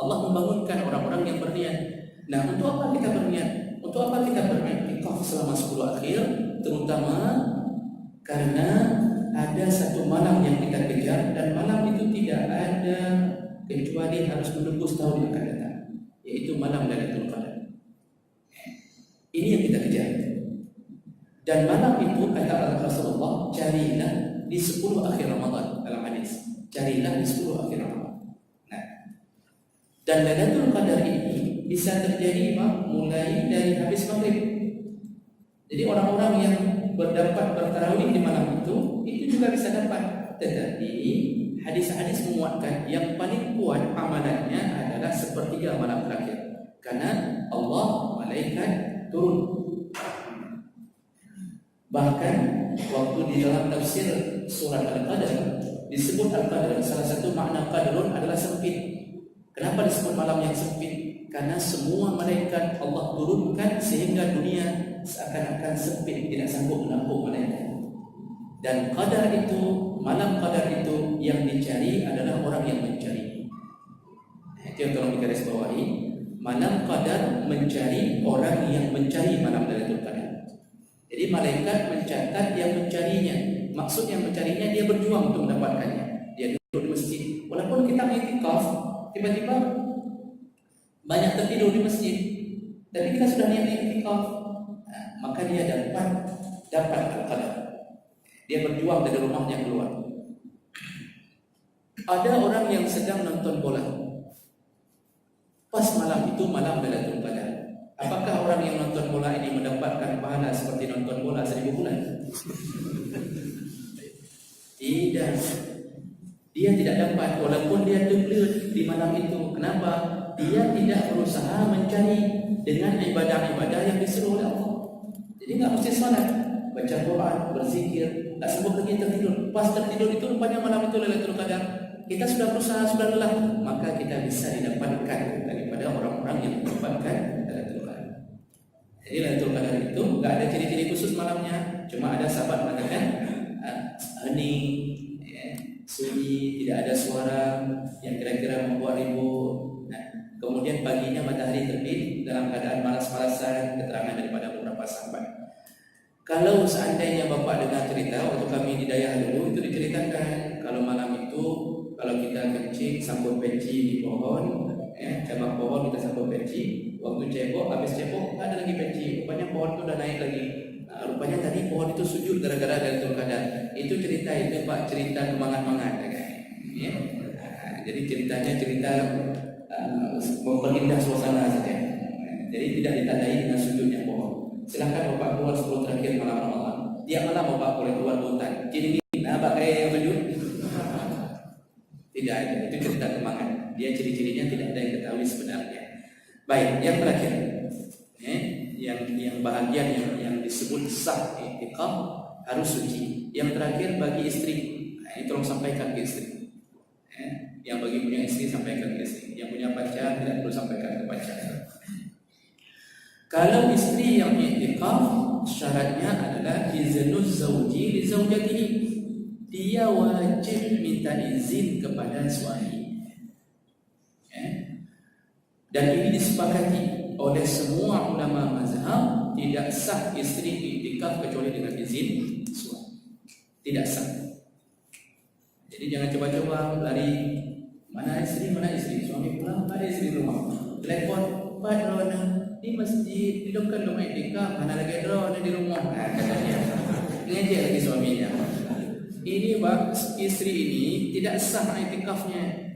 Allah membangunkan orang-orang yang berniat. Nah, untuk apa kita berniat? Untuk apa kita berniat? Iktikaf selama 10 akhir, terutama karena ada satu malam yang kita kejar, dan malam itu tidak ada kecuali harus menunggu setahun yang akan datang, yaitu malam Lailatul Qadar. Ini yang kita kejar. Dan malam itu kata Rasulullah, carilah di 10 akhir Ramadan dalam hadis. Carilah di 10 akhir Ramadan. Nah, dan Lailatul Qadar ini bisa terjadi mulai dari habis maghrib. Jadi orang-orang yang berdapat bertarawih di malam itu juga bisa dapat. Tetapi hadis-hadis menguatkan yang paling kuat amalannya adalah sepertiga malam terakhir. Karena Allah malaikat turun. Bahkan waktu di dalam tafsir surat Al-Qadar disebut Al-Qadar, salah satu makna qadrun adalah sempit. Kenapa disebut malam yang sempit? Karena semua malaikat Allah turunkan sehingga dunia seakan-akan sempit, tidak sanggup menampung malaikat. Dan qadar itu, malam qadar itu yang dicari adalah orang yang mencari. Itu yang tolong digarisbawahi. Malam qadar mencari orang yang mencari malam Lailatul Qadar. Jadi malaikat mencatat yang mencarinya. Maksud yang mencarinya, dia berjuang untuk mendapatkannya. Dia duduk di masjid. Walaupun kita iktikaf, tiba-tiba banyak tertidur di masjid, tapi kita sudah niat iktikaf, maka dia dapat al-qadar. Dia berjuang dari rumahnya keluar. Ada orang yang sedang nonton bola. Pas malam itu malam Lailatul Qadar. Apakah orang yang nonton bola ini mendapatkan pahala seperti nonton bola 1000 bulan? Tidak. Dia tidak dapat walaupun dia terbelut di malam itu. Kenapa? Dia tidak berusaha mencari dengan ibadah-ibadah yang disuruh oleh Allah. Jadi tak mesti salat, baca Quran, berzikir, tak sibuk lagi tertidur. Pas tertidur itu rupanya malam itu Lailatul Qadar. Kita sudah berusaha, sudah lelah, maka kita bisa didapatkan daripada orang-orang yang mendapatkan Lailatul Qadar. Jadi Lailatul Qadar itu tak ada ciri-ciri khusus malamnya. Cuma ada sahabat mengatakan hening, sunyi, tidak ada suara yang kira-kira membuat ribut. Kemudian paginya matahari terbit dalam keadaan malas-malasan, keterangan daripada beberapa sahabat. Kalau seandainya Bapak dengar cerita waktu kami di Dayah dulu, itu diceritakan kalau malam itu kalau kita kencing sambut peci di pohon, cabang pohon kita sambut peci, waktu cebok, habis cebok ada lagi peci, rupanya pohon itu dah naik lagi. Rupanya tadi pohon itu sujud gara-gara Lailatul Qadar. Itu cerita itu Pak, cerita kemangat-mangat ya. Jadi ceritanya cerita memperindah suasana saja. Jadi tidak ditandai dengan sujudnya pohon. Silakan Bapak keluar 10 terakhir malam Ramadan. Tiap malam Bapak boleh keluar hutan. Ciri ini apa kayak yang sujud? Tidak ada. Itu cerita kemangat. Dia ciri-cirinya tidak ada yang ketahui sebenarnya. Baik, yang terakhir. Yang bahagian yang disebut sah i'tikaf harus suci. Yang terakhir bagi istri. Ini tolong sampaikan ke istri. Yang bagi punya istri sampaikan ke istri. Yang punya pacar tidak perlu sampaikan ke pacar. Kalau istri yang i'tikaf, syaratnya adalah iznuz zauji li zaujatihi. Dia wajib minta izin kepada suami. Dan ini disepakati oleh semua ulama mazhab, tidak sah istri i'tikaf kecuali dengan izin suami. Tidak sah. Jadi jangan coba-coba lari mana istri, suami pulang, ada istri rumah. Telepon, Pak drone di masjid, hidupkan rumah i'tikaf, mana lagi drone di rumah. Katanya. Ngejek lagi suaminya. Ini Pak, istri ini tidak sah i'tikafnya.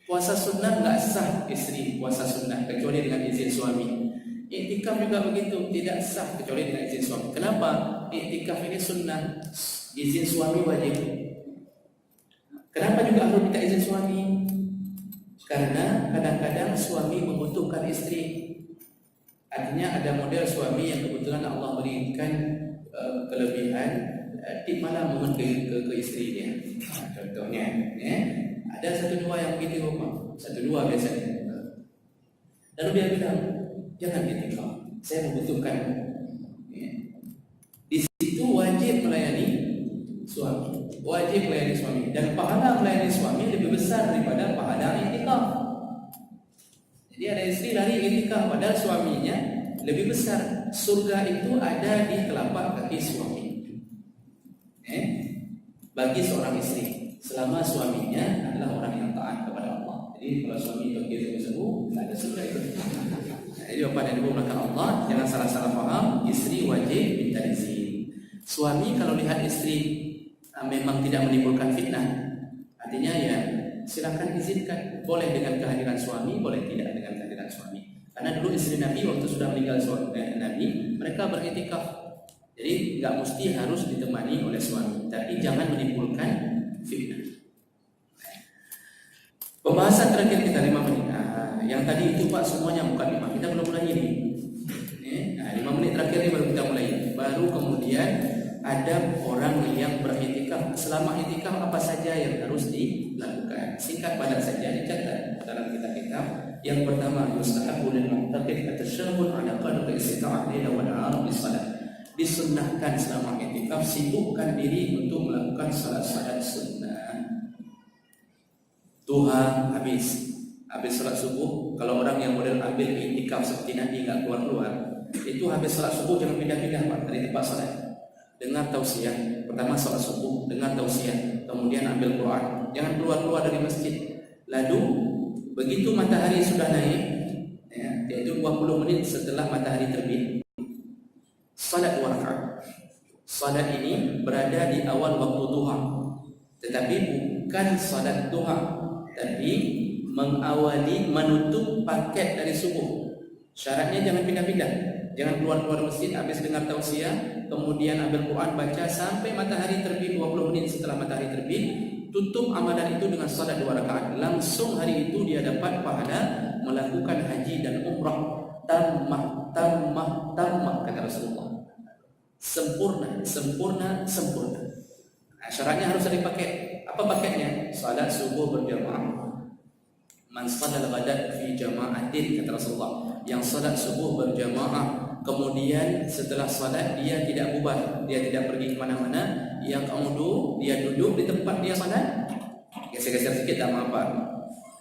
Puasa sunnah tak sah istri puasa sunnah kecuali dengan izin suami. I'tikaf juga begitu, tidak sah kecuali dengan izin suami. Kenapa? I'tikaf ini sunnah, izin suami wajib. Kenapa juga harus minta izin suami? Karena kadang-kadang suami membutuhkan istri. Artinya ada model suami yang kebetulan Allah berikan kelebihan di malam mohon ke istrinya. Contohnya, ada 1-2 yang begitu Bapak, 1-2 biasanya. Lalu dia bilang, jangan i'tikaf, saya membutuhkan. Di situ wajib melayani suami, wajib melayani suami, dan pahala melayani suami lebih besar daripada pahala i'tikaf. Jadi ada istri lari i'tikaf, padahal suaminya lebih besar. Surga itu ada di telapak kaki suami. Bagi seorang istri, selama suaminya adalah orang yang taat kepada Allah. Jadi kalau suami itu seru-seru, tidak ada surga itu. Jadi Bapak dan Ibu melakukan Allah, jangan salah-salah paham. Istri wajib minta izin. Suami kalau lihat istri memang tidak menimbulkan fitnah, artinya ya silakan izinkan. Boleh dengan kehadiran suami, boleh tidak dengan kehadiran suami. Karena dulu istri Nabi waktu sudah meninggal Nabi, mereka beriktikaf Jadi nggak mesti harus ditemani oleh suami, tapi jangan menimbulkan fitnah. Pembahasan terakhir kita 5 menit. Yang tadi itu Pak semuanya bukan 5, kita belum mulai ini. 5 menit terakhir ini baru kita mulai. Baru kemudian ada orang yang beriktikaf. Selama iktikaf apa saja yang harus dilakukan? Singkat padat saja dicatat dalam kitab-kitab. Yang pertama, yustahabbu lil mu'taqid at-tashaghul 'ala qadri istita'atihi wa al-'arab bis-salat. Disunnahkan selama iktikaf sibukkan diri untuk melakukan salat-salat sunnah. Duha habis salat subuh. Kalau orang yang model ambil iktikaf seperti Nabi enggak keluar-keluar, itu habis salat subuh jangan pindah-pindah Pak dari tempat salat. Dengar tausiah. Pertama salat subuh, dengar tausiah, kemudian ambil Quran. Jangan keluar-keluar dari masjid. Lalu begitu matahari sudah naik, yaitu 20 menit setelah matahari terbit, salat 2 rakaat. Salat ini berada di awal waktu duha, tetapi bukan salat duha, tapi mengawali menutup paket dari subuh. Syaratnya jangan pindah-pindah, jangan keluar-keluar masjid habis dengar tausiah, kemudian ambil Quran baca sampai matahari terbit. 20 menit setelah matahari terbit, tutup amalan itu dengan salat 2 rakaat. Langsung hari itu dia dapat pahala melakukan haji dan umrah. Tammah kata Rasulullah. Sempurna. Syaratnya harus ada paket. Apa paketnya? Salat subuh berjamaah. Man shallal ghadat fi jama'atin kata Rasulullah. Yang salat subuh berjamaah, kemudian setelah salat dia tidak bubar, dia tidak pergi ke mana-mana, yang qaudu dia duduk di tempat dia salat. Geser-geser sikit tak apa.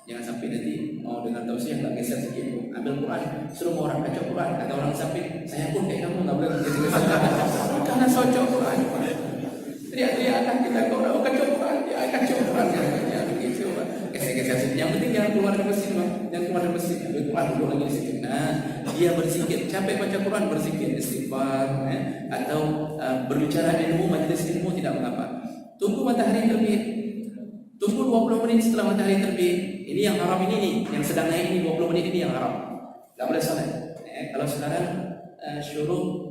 Jangan sampai nanti mau dengar tausiah tak geser sikit pun. Ambil Quran, suruh orang baca Quran. Kata orang sampai, saya pun kayak kamu enggak boleh geser-geser. Karena socok Quran. Teriak-teriaklah kita kau nak baca Quran, dia akan baca Quran. Ya begitu. Geser-geser sikit. Yang penting jangan keluar dari masjid, jangan keluar dari masjid. Ambil Quran duduk lagi di situ. Nah, dia berzikir, capek baca Quran berzikir, istighfar, atau berbicara ilmu, majlis ilmu tidak mengapa. Tunggu matahari terbit. Tunggu 20 menit setelah matahari terbit. Ini yang haram ini nih, yang sedang naik ini 20 menit ini yang haram. Tak boleh salat. Kalau sekarang syuruk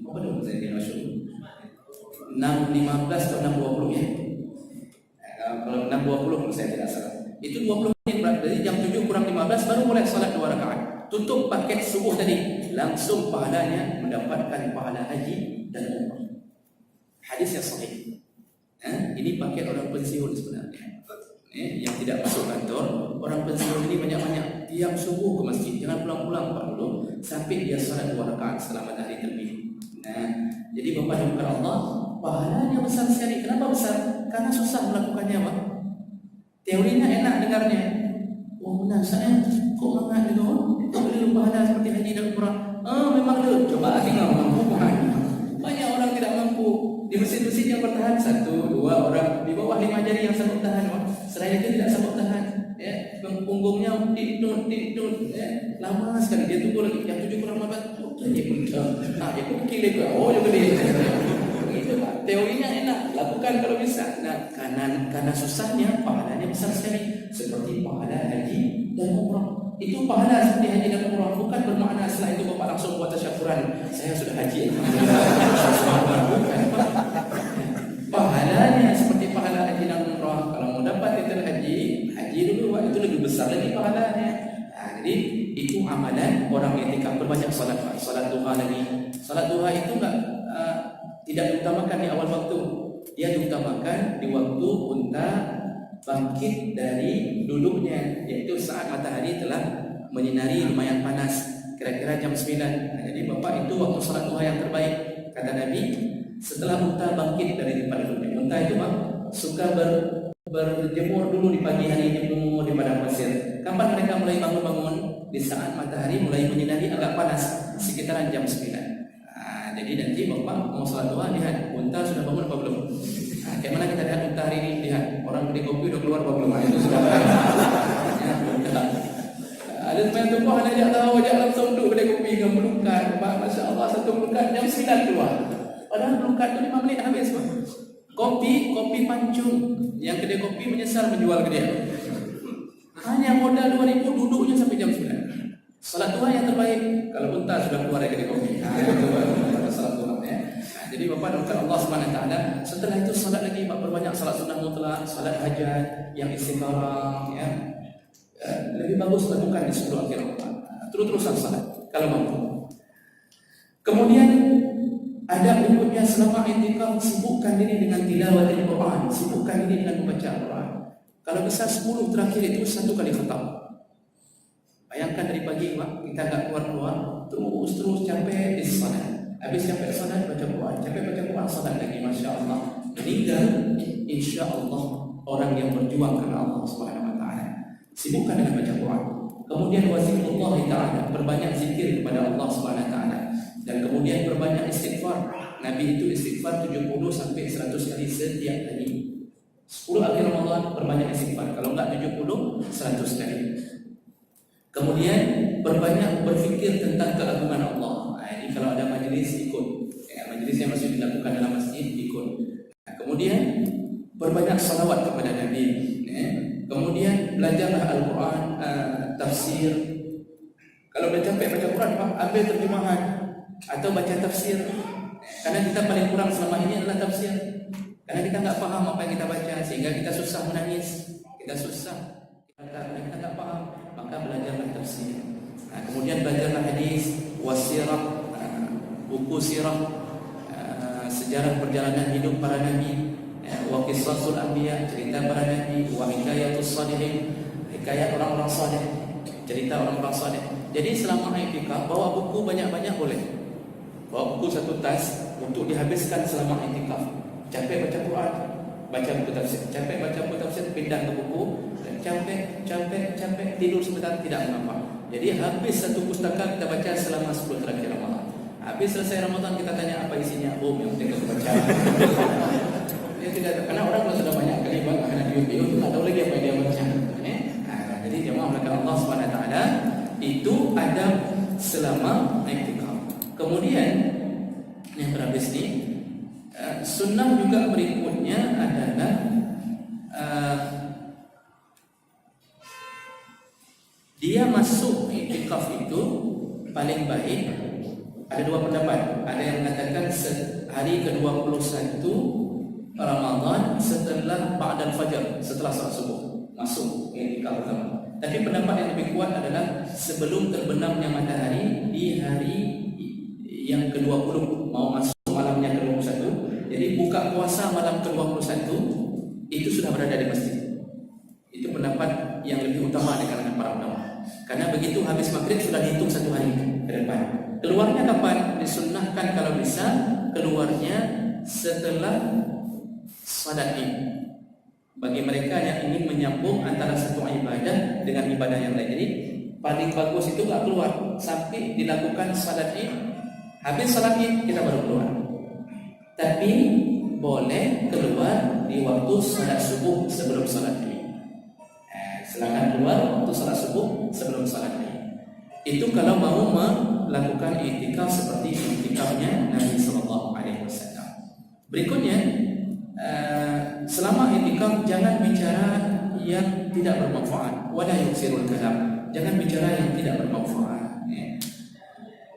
apa dulu saya kira syuruk 6.15 atau 6.20 ya. Kalau 6.20 saya tidak salah. Itu 20 menit berarti jam 7 kurang 15 baru mulai salat 2 rakaat. Tutup paket subuh tadi, langsung pahalanya mendapatkan pahala haji dan umrah. Hadis yang sahih. Ini paket orang pensiun sebenarnya. Yang tidak masuk kantor, orang pensiun ini banyak-banyak tiap subuh ke masjid, jangan pulang-pulang Pak dulu sampai dia salat 2 rakaat setelah matahari terbit. Nah, jadi Bapak dan Allah, pahalanya besar sekali. Kenapa besar? Karena susah melakukannya, Pak. Teorinya enak dengarnya. Oh benar, saya kok enggak dengar? Tak boleh pahala seperti haji dan umrah. Memang ada. Coba tinggal mampu banyak orang tidak mampu. Di masjid-masjid yang bertahan 1, 2 orang di bawah 5 jari yang sanggup tahan, selain itu tidak sanggup tahan. Punggungnya ditut, lama sekali dia tunggu lagi. Yang 7 kurang 15, dia pun dia pun kira ke, juga dia. Begitu Pak. Teorinya enak, lakukan kalau bisa. Nah, karena susahnya pahalanya besar sekali, seperti pahala haji dan umrah. Itu pahala seperti haji dan umrah, bukan bermakna setelah itu Bapak langsung buat tasyakuran, saya sudah haji. Pahalanya seperti pahala haji dan umrah. Kalau mau dapat titel haji dulu Pak, itu lebih besar lagi pahalanya. Jadi itu amalan orang iktikaf, berbanyak salat Pak. Salat duha lagi. Salat duha itu tidak diutamakan di awal waktu. Dia diutamakan di waktu unta bangkit dari duduknya, yaitu saat matahari telah menyinari lumayan panas, kira-kira jam 9. Jadi Bapak itu waktu salat duha yang terbaik. Kata Nabi, setelah unta bangkit dari tempat duduknya. Unta itu Pak suka berjemur dulu di pagi hari, jemur di padang pasir. Kapan mereka mulai bangun-bangun? Di saat matahari mulai menyinari agak panas, sekitaran jam 9. Jadi nanti Bapak mau salat duha, lihat unta sudah bangun apa belum. Kayak mana kita lihat unta hari ini? Lihat orang beli kopi udah keluar apa belum? Itu sudah. Ada teman tu pun ajak tahu, ajak langsung duduk kedai kopi dengan melukat. Masya Allah, satu melukat jam 9 keluar. Padahal melukat tu 5 menit habis Pak. Kopi pancung. Yang kedai kopi menyesal menjual ke dia. Hanya modal 2.000 duduknya sampai jam 9. Salat duha yang terbaik kalau unta sudah keluar dari kedai kopi. Itu baru salat duha ya. Jadi Bapak doakan Allah Subhanahu Wa Taala. Setelah itu salat lagi, berbanyak salat sunnah mutlak, salat hajat yang istikharah ya. Lebih bagus lakukan di sebelum akhir Ramadan. Terus-terusan salat kalau mampu. Kemudian ada berikutnya selama i'tikaf, sibukkan diri dengan tilawatil Quran, sibukkan diri dengan membaca Al-Quran. Kalau bisa 10 terakhir itu 1 kali khatam. Bayangkan dari pagi Pak, kita tak keluar-keluar, terus capek di salat. Habis capek salat baca Quran, capek baca Quran salat lagi, masya-Allah. Meninggal insya-Allah orang yang berjuang karena Allah Subhanahu Wa Taala. Sibukkan dengan baca Quran. Kemudian wazikrullah taala, perbanyak zikir kepada Allah Subhanahu Wa Taala. Dan kemudian perbanyak istighfar. Nabi itu istighfar 70 sampai 100 kali setiap hari. 10 akhir Ramadan perbanyak istighfar. Kalau enggak 70, 100 kali. Kemudian perbanyak berfikir tentang keagungan Allah. Ini kalau ada majlis ikut. Majlis yang masih dilakukan dalam masjid ikut. Kemudian perbanyak salawat kepada Nabi. Kemudian belajarlah Al-Quran, tafsir. Kalau dah capek baca Quran, ambil terjemahan atau baca tafsir. Karena kita paling kurang selama ini adalah tafsir. Karena kita tak faham apa yang kita baca, sehingga kita susah menangis, kita susah. Karena kita tak faham, maka belajarlah tafsir. Kemudian belajarlah hadis, wasirah, buku sirah, sejarah perjalanan hidup para nabi, wa qisasul anbiya, cerita para nabi, wa hikayatus salihin, hikayat orang-orang saleh, cerita orang-orang saleh. Jadi selama i'tikaf bawa buku banyak-banyak boleh. Bawa buku 1 tas untuk dihabiskan selama i'tikaf. Capek baca Quran, baca buku tafsir. Capek baca buku tafsir, pindah ke buku. Dan capek tidur sebentar, tidak mengapa. Jadi habis 1 pustaka kita baca selama 10 terakhir Ramadan. Habis selesai Ramadan kita tanya apa isinya. Oh, yang penting kita baca. Dia tidak, karena orang kalau sudah banyak kali karena biu-biu tak tahu lagi apa yang dia baca. Jadi jemaah melakukan Allah SWT itu ada selama i'tikaf. Kemudian yang terhabis ni sunnah juga berikutnya adalah dia masuk i'tikaf itu paling baik. Ada 2 pendapat. Ada yang mengatakan hari ke-21 Ramadan setelah ba'dal fajar, setelah salat subuh masuk i'tikaf pertama. Tapi pendapat yang lebih kuat adalah sebelum terbenamnya matahari di hari yang ke-20, mau masuk malamnya ke-21. Jadi buka puasa malam ke-21 itu sudah berada di masjid. Itu pendapat yang lebih utama di kalangan para ulama. Karena begitu habis maghrib sudah dihitung 1 hari ke depan. Keluarnya kapan? Disunnahkan kalau bisa keluarnya setelah salat Id. Bagi mereka yang ingin menyambung antara satu ibadah dengan ibadah yang lain. Jadi paling bagus itu tak keluar sampai dilakukan salat Id. Habis salat Id kita baru keluar. Tapi boleh keluar di waktu salat subuh sebelum salat Id. Silakan keluar waktu salat subuh sebelum salat Id. Itu kalau mau melakukan i'tikaf seperti i'tikafnya Nabi sallallahu alaihi wasallam. Berikutnya selama i'tikaf jangan bicara yang tidak bermanfaat. Wala yuksirul kalam. Jangan bicara yang tidak bermanfaat.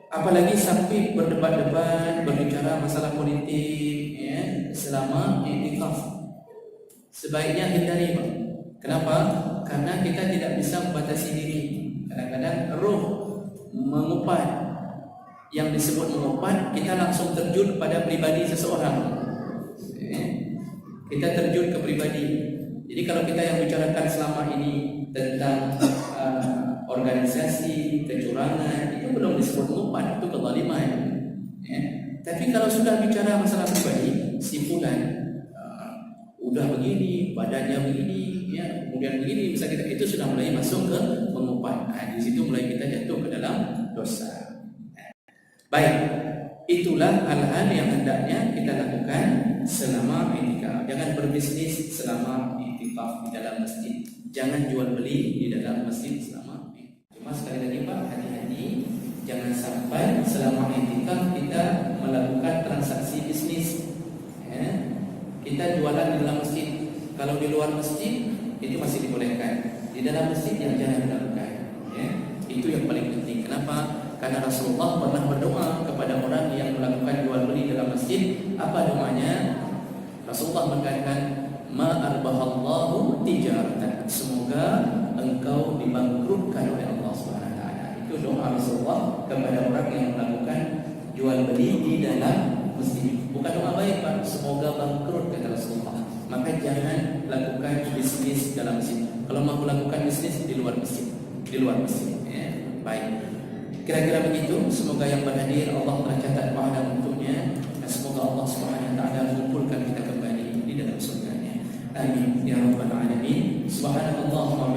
Apalagi sampai berdebat-debat, berbicara masalah politik selama i'tikaf. Sebaiknya hindari, Pak. Kenapa? Karena kita tidak bisa membatasi diri. Kadang-kadang roh mengupat. Yang disebut mengupat, kita langsung terjun pada pribadi seseorang. Kita terjun ke pribadi. Jadi kalau kita yang bicarakan selama ini tentang organisasi, kecurangan, itu belum disebut mengupat, itu kezaliman. Tapi kalau sudah bicara masalah pribadi, si fulan udah begini, badannya begini, kemudian begini, bisa kita, itu sudah mulai masuk ke mengupat. Di situ mulai kita jatuh ke dalam dosa. Baik, itulah hal-hal yang hendaknya kita lakukan selama i'tikaf. Jangan berbisnis selama i'tikaf di dalam masjid. Jangan jual beli di dalam masjid selama i'tikaf. Cuma sekali lagi Pak, hati-hati, jangan sampai selama i'tikaf kita melakukan transaksi bisnis. Kita jualan di dalam masjid. Kalau di luar masjid itu masih dibolehkan. Di dalam masjid yang jangan dilakukan. Itu yang paling penting. Kenapa? Karena Rasulullah pernah berdoa kepada orang yang melakukan jual beli dalam masjid. Apa doanya? Rasulullah mengatakan, ma arbahallahu tijaratan, semoga engkau dibangkrutkan oleh Allah Subhanahu wa taala. Itu doa Rasulullah kepada orang yang melakukan jual beli di dalam masjid. Bukan doa baik, Pak. Semoga bangkrut, kata Rasulullah. Maka jangan lakukan bisnis dalam masjid. Kalau mau melakukan bisnis di luar masjid, ya. Baik. Kira-kira begitu. Semoga yang berhadir Allah telah catat pahala untuknya, dan semoga Allah Subhanahu wa taala mengumpulkan kita kembali di dalam surga-Nya. Amin ya rabbal alamin. Subhanallah wa